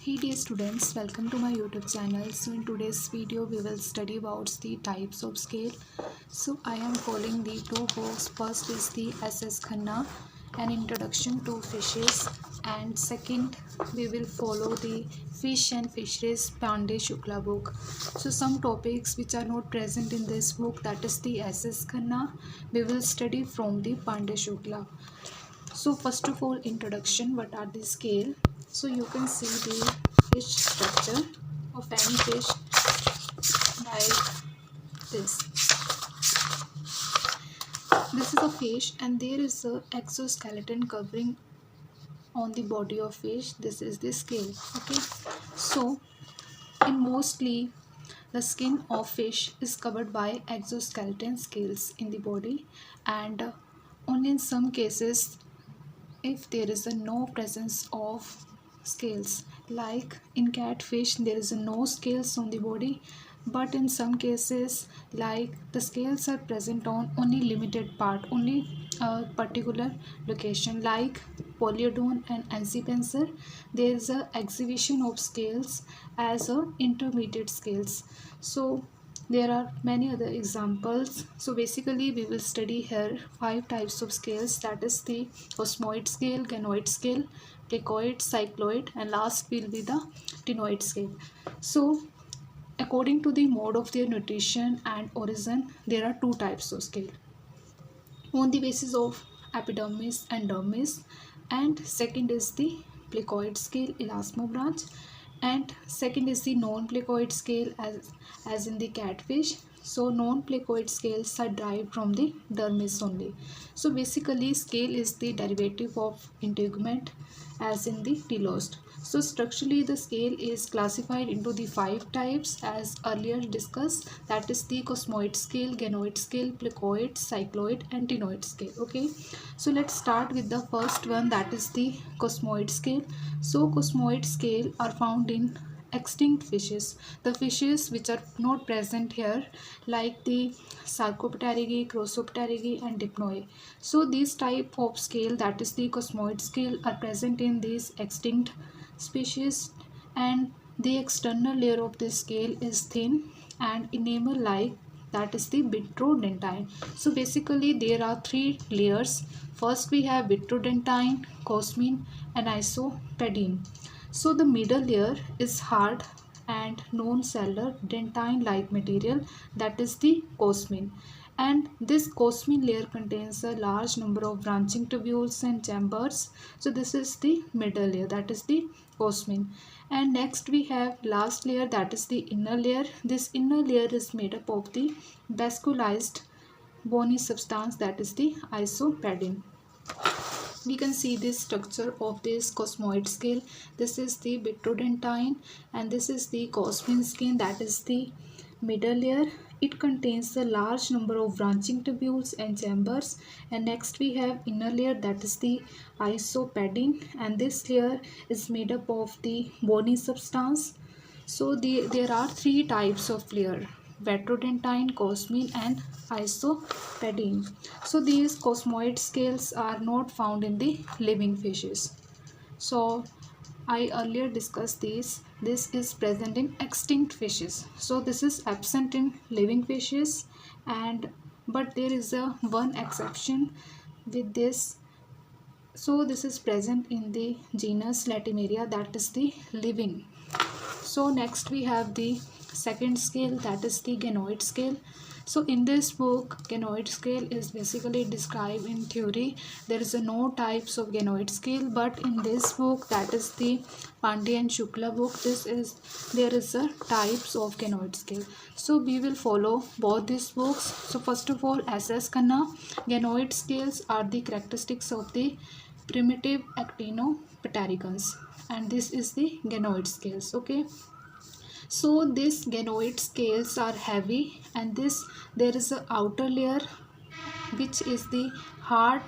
Hey dear students, welcome to my YouTube channel. So in today's video we will study about the types of scale. So I am following the two books. First is the SS Khanna, an introduction to fishes, and second we will follow the fish and fisheries Pandey Shukla book. So some topics which are not present in this book, that is the SS Khanna, we will study from the Pandey Shukla. So first of all, introduction, what are the scale? So you can see the fish structure of any fish like this. This is a fish and there is a exoskeleton covering on the body of fish. This is the scale. Okay. So in mostly the skin of fish is covered by exoskeleton scales in the body, and only in some cases if there is a no presence of scales, like in catfish there is a no scales on the body, but in some cases like the scales are present on only limited part, only a particular location, like polyodon and ancipensor there is a exhibition of scales as a intermediate scales. So there are many other examples. So basically we will study here 5 types of scales, that is the Cosmoid scale, ganoid scale, placoid, cycloid, and last will be the ctenoid scale. So according to the mode of their nutrition and origin, there are 2 types of scale on the basis of epidermis and dermis, and second is the placoid scale, elasmo branch, and second is the non-placoid scale as in the catfish. So non-placoid scales are derived from the dermis only. So basically scale is the derivative of integument as in the telost. So structurally the scale is classified into the 5 types as earlier discussed, that is the cosmoid scale, ganoid scale, placoid, cycloid, and ctenoid scale. Okay, so let's start with the first one, that is the cosmoid scale. So cosmoid scale are found in extinct fishes, the fishes which are not present here, like the sarcopterygii, crossopterygii, and dipnoi. So these type of scale, that is the cosmoid scale, are present in these extinct species, and the external layer of this scale is thin and enamel like, that is the vitrodentine. So basically there are 3 layers. First we have vitrodentine, cosmine, and isopedine. So the middle layer is hard and non-cellular dentine like material, that is the cosmine, and this cosmine layer contains a large number of branching tubules and chambers. So this is the middle layer, that is the cosmine. And next we have last layer, that is the inner layer. This inner layer is made up of the vascularized bony substance, that is the isopedine. We can see this structure of this cosmoid scale. This is the vitrodentine and this is the cosmine skin, that is the middle layer. It contains a large number of branching tubules and chambers. And next we have inner layer, that is the isopedine, and this layer is made up of the bony substance. So there are 3 types of layer: vitrodentine, cosmine, and isopedine. So these cosmoid scales are not found in the living fishes. So I earlier discussed this. This is present in extinct fishes. So this is absent in living fishes, and but there is a one exception with this. So this is present in the genus Latimeria, that is the living. So next we have the second scale, that is the ganoid scale. So in this book, ganoid scale is basically described in theory. There is no types of ganoid scale, but in this book, that is the Pandey and Shukla book, there is a types of ganoid scale. So we will follow both these books. So first of all, SS Khanna, ganoid scales are the characteristics of the primitive actinopterygons, and this is the ganoid scales. Okay, so these ganoid scales are heavy, and there is a outer layer which is the hard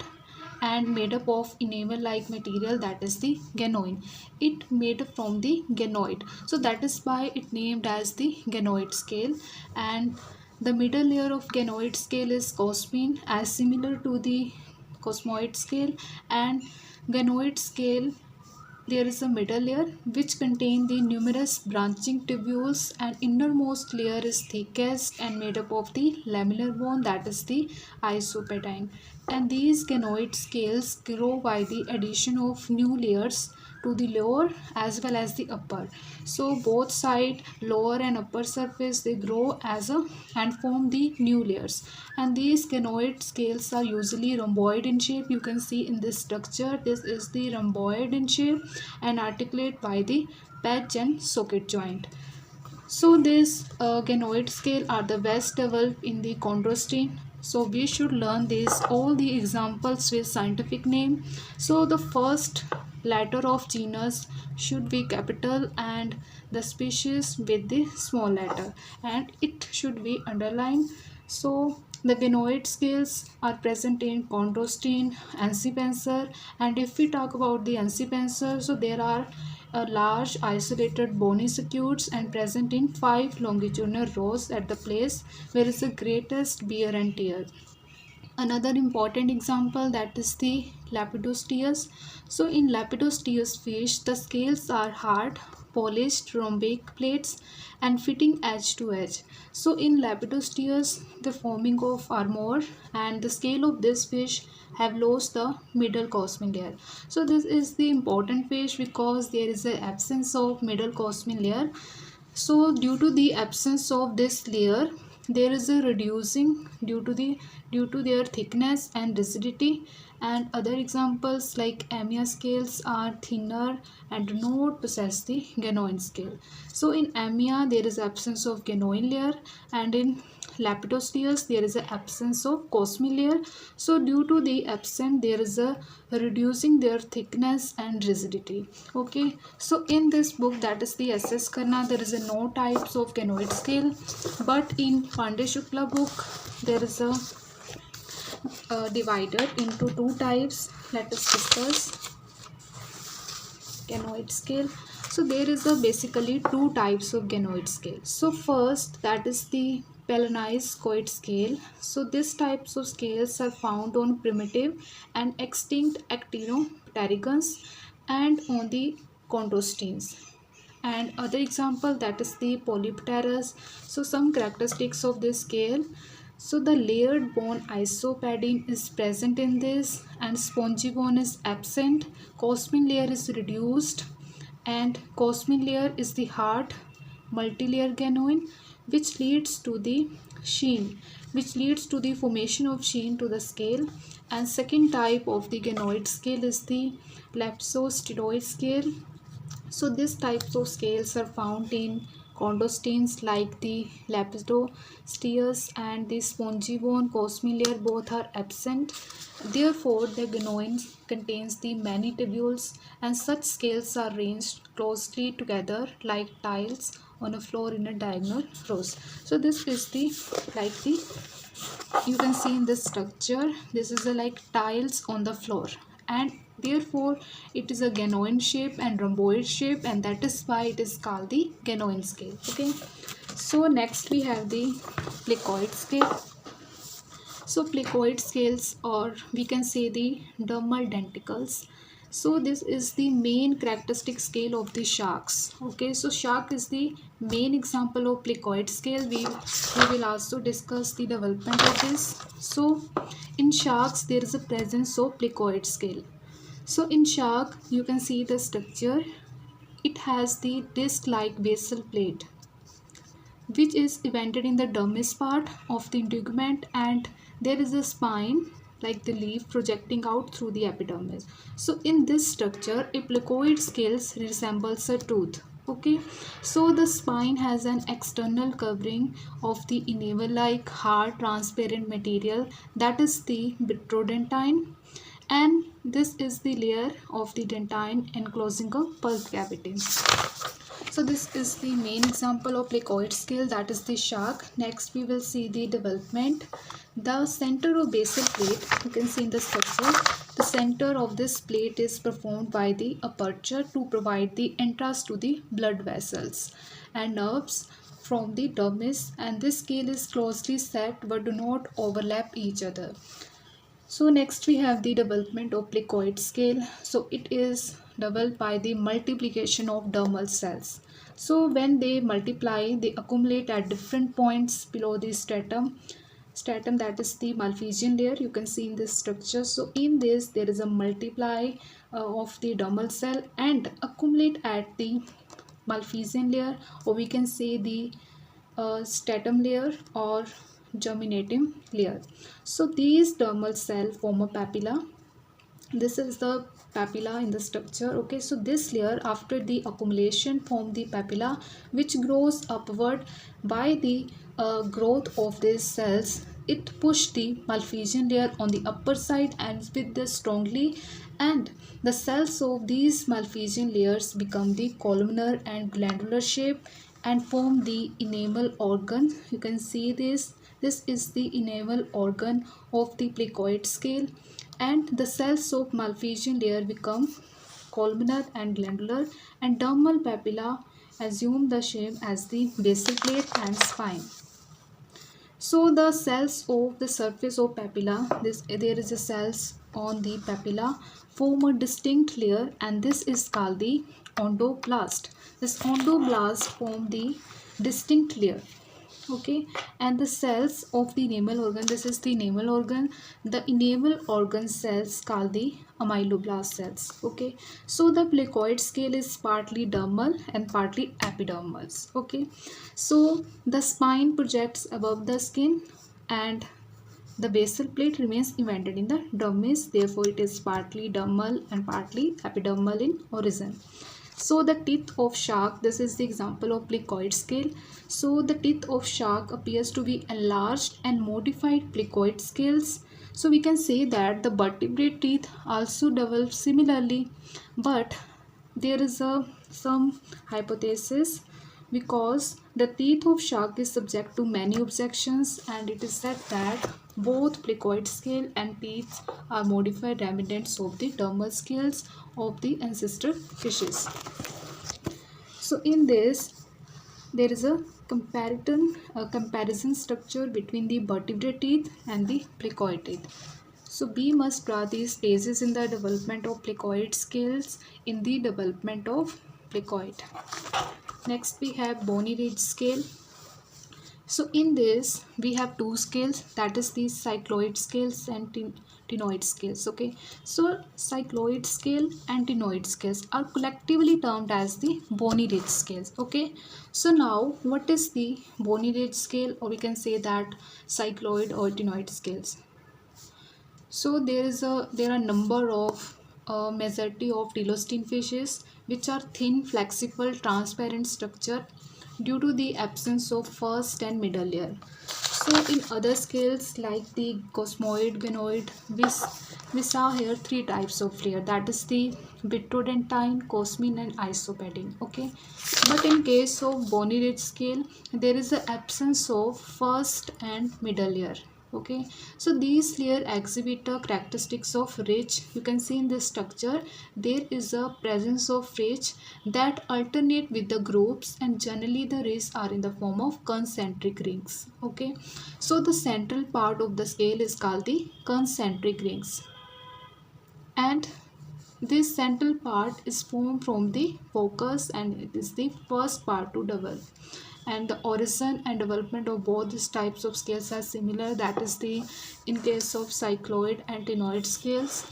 and made up of enamel like material, that is the ganoid. It made up from the ganoid, so that is why it named as the ganoid scale. And the middle layer of ganoid scale is cosmine, as similar to the cosmoid scale. And ganoid scale there is a middle layer which contain the numerous branching tubules, and innermost layer is thickest and made up of the lamellar bone, that is the isopadine. And these ganoid scales grow by the addition of new layers to the lower as well as the upper. So both side, lower and upper surface, they grow as a and form the new layers. And these ganoid scales are usually rhomboid in shape. You can see in this structure, this is the rhomboid in shape and articulate by the patch and socket joint. So these ganoid scale are the best developed in the chondrostine. So we should learn these all the examples with scientific name. So the first letter of genus should be capital and the species with the small letter, and it should be underlined. So the ganoid scales are present in chondrostine, Ansipenser, and if we talk about the Ansipenser, so there are a large isolated bony circuits and present in 5 longitudinal rows at the place where is the greatest wear and tear. Another important example, that is the Lepidosteius. So in Lepidosteius fish, the scales are hard, polished rhombic plates and fitting edge to edge. So in Lepidosteius, the forming of armor and the scale of this fish have lost the middle cosmin layer. So this is the important fish because there is an absence of middle cosmin layer. So due to the absence of this layer, there is a reducing due to their thickness and rigidity. And other examples like amia scales are thinner and do not possess the ganoid scale. So in amia there is absence of ganoid layer, and in Lepidosteius there is an absence of cosmin layer. So due to the absence, there is a reducing their thickness and rigidity. Okay, so in this book, that is the SS Karna, there is a no types of ganoid scale, but in Pandey Shukla book there is a divided into two types. Let us discuss ganoid scale. So there is a basically two types of ganoid scale. So first, that is the placoid scale. So these types of scales are found on primitive and extinct actinopterygons and on the chondrostines. And other example, that is the polypterus. So some characteristics of this scale. So the layered bone isopadine is present in this, and spongy bone is absent. Cosmin layer is reduced, and cosmin layer is the hard multilayer ganoid, which leads to the sheen, which leads to the formation of sheen to the scale. And second type of the ganoid scale is the lepidosteidoid scale. So these types of scales are found in chondrostines like the Lepidosteius and the spongy bone cosmin layer, both are absent. Therefore, the ganoid contains the many tubules, and such scales are ranged closely together like tiles on a floor in a diagonal rows. So this is the like the you can see in this structure, this is a like tiles on the floor, and therefore it is a ganoid shape and rhomboid shape, and that is why it is called the ganoid scale. Okay, so next we have the placoid scale. So placoid scales, or we can say the dermal denticles. So this is the main characteristic scale of the sharks. Okay, so shark is the main example of placoid scale. We will also discuss the development of this. So in sharks there is a presence of placoid scale. So in shark you can see the structure. It has the disc-like basal plate, which is invented in the dermis part of the integument, and there is a spine like the leaf projecting out through the epidermis. So in this structure, a placoid scale resembles a tooth. Okay, so the spine has an external covering of the enamel like hard transparent material, that is the vitrodentine, and this is the layer of the dentine enclosing a pulp cavity. So this is the main example of placoid scale, that is the shark. Next we will see the development. The center of basal plate, you can see in the structure, the center of this plate is performed by the aperture to provide the entrance to the blood vessels and nerves from the dermis, and this scale is closely set but do not overlap each other. So next we have the development of placoid scale. So it is double by the multiplication of dermal cells. So when they multiply, they accumulate at different points below the stratum, that is the Malphizian layer. You can see in this structure. So in this there is a multiply of the dermal cell and accumulate at the Malphizian layer, or we can say the stratum layer or germinating layer. So these dermal cell form a papilla. This is the papilla in the structure. Okay, so this layer after the accumulation form the papilla, which grows upward by the growth of these cells. It push the Malphizian layer on the upper side and with the strongly, and the cells of these Malphizian layers become the columnar and glandular shape and form the enamel organ. You can see this is the enamel organ of the placoid scale, and the cells of Malphizian layer become columnar and glandular, and dermal papilla assume the shape as the basal plate and spine. So the cells of the surface of papilla, there is a cells on the papilla form a distinct layer, and this is called the endoblast. This endoblast form the distinct layer. Okay, and the cells of the enamel organ, this is the enamel organ, the enamel organ cells called the amyloblast cells. Okay, so the placoid scale is partly dermal and partly epidermal. Okay, so the spine projects above the skin and the basal plate remains indented in the dermis, therefore it is partly dermal and partly epidermal in origin. So the teeth of shark, this is the example of placoid scale. So the teeth of shark appears to be enlarged and modified placoid scales. So we can say that the vertebrate teeth also develop similarly, but there is some hypothesis, because the teeth of shark is subject to many objections, and it is said that both placoid scale and teeth are modified remnants of the dermal scales of the ancestor fishes. So in this there is a comparison structure between the vertebrate teeth and the placoid teeth. So we must draw these phases in the development of placoid scales in the development of placoid. Next we have bony ridge scale. So in this we have two scales, that is the cycloid scales and ctenoid scales. Okay, so cycloid scale and ctenoid scales are collectively termed as the bony ridge scales. Okay, so now what is the bony ridge scale, or we can say that cycloid or ctenoid scales? So there are number of majority of telostine fishes which are thin, flexible, transparent structure due to the absence of first and middle layer. So in other scales like the Cosmoid, ganoid, we saw here three types of layer, that is the vitrodentine, cosmine and isopedine. Okay, but in case of bony ridge scale there is the absence of first and middle layer. Okay, so these layer exhibit the characteristics of ridge. You can see in this structure there is a presence of ridge that alternate with the groups, and generally the ridges are in the form of concentric rings. Okay, so the central part of the scale is called the concentric rings, and this central part is formed from the focus, and it is the first part to develop, and the origin and development of both these types of scales are similar, that is the in case of cycloid and ctenoid scales.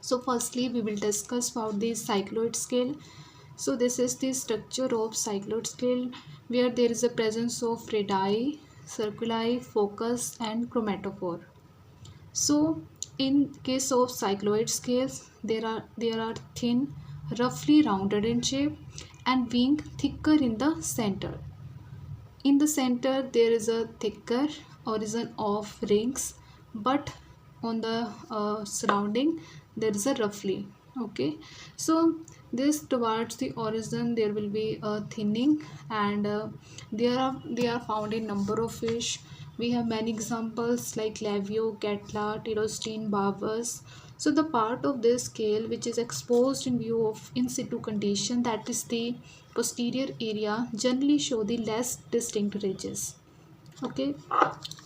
So firstly we will discuss about the cycloid scale. So this is the structure of cycloid scale, where there is a presence of radii, circuli, focus and chromatophore. So in case of cycloid scales there are thin, roughly rounded in shape, and wing thicker in the center. In the center there is a thicker origin of rings, but on the surrounding there is a roughly. Okay, so this towards the origin there will be a thinning, and they are found in number of fish. We have many examples like lavio, catla, telostine, barbus. So the part of this scale which is exposed in view of in situ condition, that is the posterior area, generally show the less distinct ridges. Okay,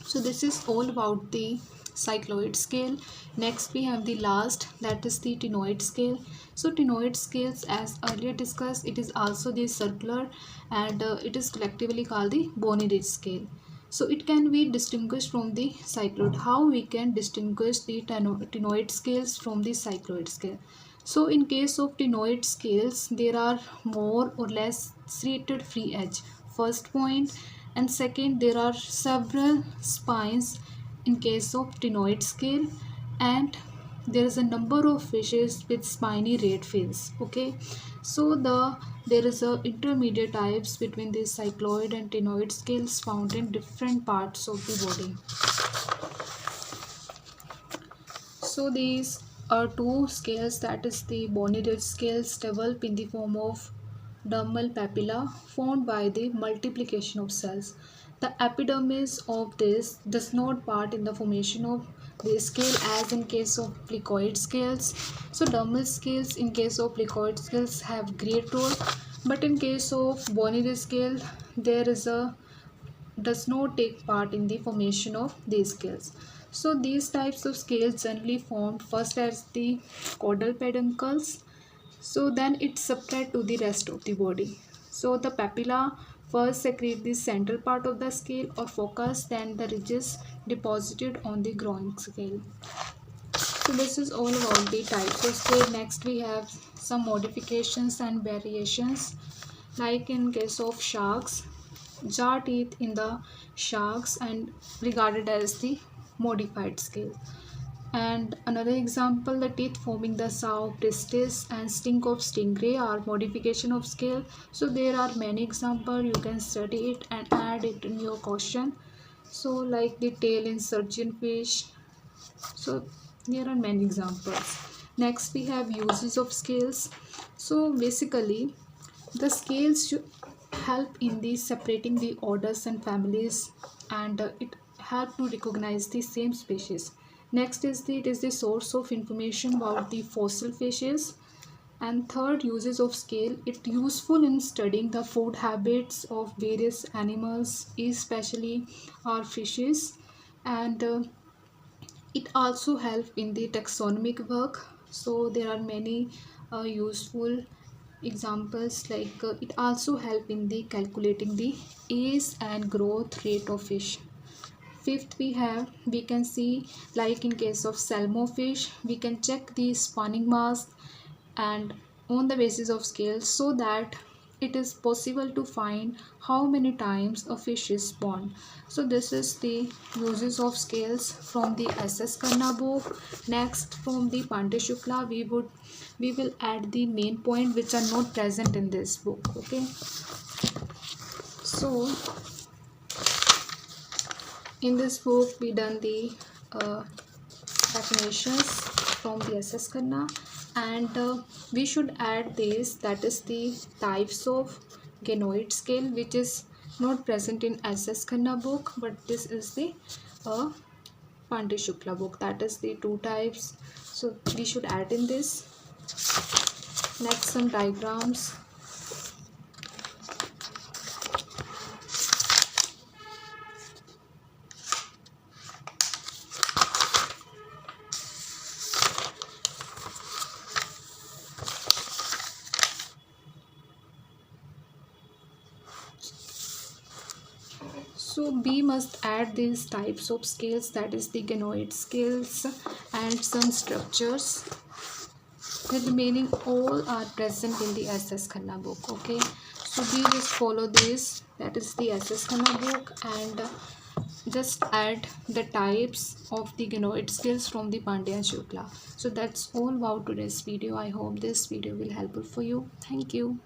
so this is all about the cycloid scale. Next we have the last, that is the ctenoid scale. So ctenoid scales, as earlier discussed, it is also the circular, and it is collectively called the bony ridge scale. So it can be distinguished from the cycloid. How we can distinguish the ctenoid scales from the cycloid scale? So in case of ctenoid scales, there are more or less serrated free edge, first point, and second, there are several spines in case of ctenoid scale, and there is a number of fishes with spiny red fins. Okay, so there is a intermediate types between the cycloid and ctenoid scales found in different parts of the body. So these are two scales, that is the bony ridge scales, develop in the form of dermal papilla formed by the multiplication of cells. The epidermis of this does not part in the formation of the scale as in case of placoid scales. So dermal scales in case of placoid scales have great role, but in case of bony ridge scale there is a does not take part in the formation of these scales. So these types of scales generally formed first as the caudal peduncles, so then it spread to the rest of the body. So the papilla first secrete the central part of the scale or focus, then the ridges deposited on the groin scale. So this is all about the types of scale. Next we have some modifications and variations, like in case of sharks, jaw teeth in the sharks and regarded as the modified scale. And another example, the teeth forming the saw of testis and stink of stingray are modification of scale. So there are many examples, you can study it and add it in your question. So like the tail in surgeonfish. So there are many examples. Next we have uses of scales. So basically the scales should help in the separating the orders and families, and it help to recognize the same species. Next is it is the source of information about the fossil fishes. And third, uses of scale, it useful in studying the food habits of various animals, especially our fishes. And it also helps in the taxonomic work. So there are many useful examples, like it also help in the calculating the age and growth rate of fish. Fifth, we can see, like in case of salmon fish, we can check the spawning mass and on the basis of scales, so that it is possible to find how many times a fish is spawned. So this is the uses of scales from the SS Karna book. Next, from the Pandey Shukla, we will add the main point which are not present in this book. Okay, so in this book we done the definitions from the SS Karna, and we should add this, that is the types of ganoid scale, which is not present in SS Karna book, but this is the Pandey Shukla book, that is the two types. So we should add in this. Next, some diagrams. So B must add these types of scales, that is the ganoid scales, and some structures. The remaining all are present in the SS Khanna book. Okay, so we just follow this, that is the SS Khanna book, and just add the types of the ganoid scales from the Pandya and Shukla. So that's all about today's video. I hope this video will helpful for you. Thank you.